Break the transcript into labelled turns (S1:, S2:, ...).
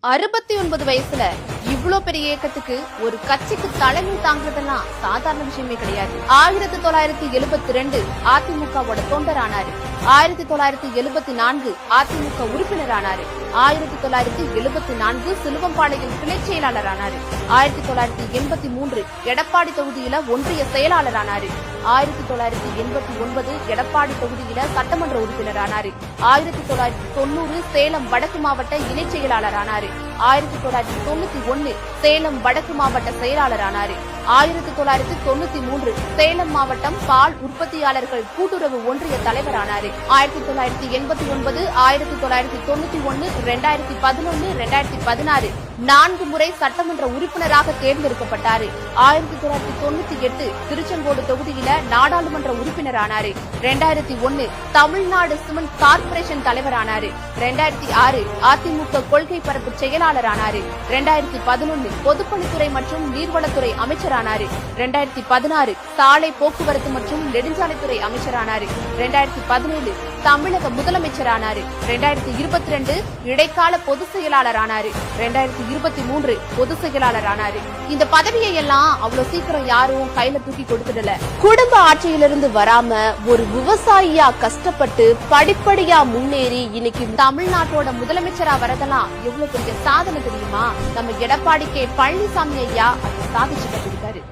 S1: 69 வயசுல இவ்ளோ பெரிய இயக்கத்துக்கு ஒரு கட்சிக்கு தலைமை தாங்கிறதெல்லாம் சாதாரண விஷயமே கிடையாது. 1972 அதிமுகவோட தொண்டரானாரு. 1974 அதிமுக உறுப்பினரானாரு. 1974 சிலுவம்பாளையம் கிளை செயலாளரானாரு. 1983 எடப்பாடி தொகுதியில ஒன்றிய செயலாளரானாரு. 1989 எடப்பாடி தொகுதியில சட்டமன்ற உறுப்பினரானாரு. 1990 சேலம் வடக்கு மாவட்ட இணை செயலாளரானாரு. 1991 சேலம் வடக்கு மாவட்ட செயலாளரானாரு. 1993 சேலம் மாவட்டம் பால் உற்பத்தியாளர்கள் கூட்டுறவு ஒன்றிய தலைவரானாரு. 1989 1991 2011 2016 4 முறை சட்டமன்ற உறுப்பினராக தேர்ந்தெடுக்கப்பட்டாரு. 1998 திருச்செங்கோடு தொகுதியில நாடாளுமன்ற உறுப்பினரானாரு. 2001 தமிழ்நாடு சிமெண்ட் கார்ப்பரேஷன் தலைவரானாரு. 2006 அதிமுக கொள்கை பரப்பு செயலாளரானாரு. 2011 பொதுப்பணித்துறை மற்றும் நீர்வளத்துறை அமைச்சரானாரு. 2016 சாலை போக்குவரத்து மற்றும் நெடுஞ்சாலைத்துறை அமைச்சரானாரு. 2017 தமிழக முதலமைச்சரானாரு. 2022 இடைக்கால பொதுச் செயலாளரானாரு. 2023 பொதுச் செயலாளரானாரு. இந்த பதவியை எல்லாம் அவ்வளவு சீக்கிரம் யாரும் கையில தூக்கி கொடுத்துடல. குடும்ப ஆட்சியிலிருந்து வராம ஒரு விவசாயியா கஷ்டப்பட்டு படிப்படியா முன்னேறி இன்னைக்கு தமிழ்நாட்டோட முதலமைச்சரா வரதெல்லாம் எவ்வளவு பெரிய சாதனை தெரியுமா? நம்ம எடப்பாடி கே. பழனிசாமி ஐயா அதை சாதிச்சு கட்டிருக்காரு.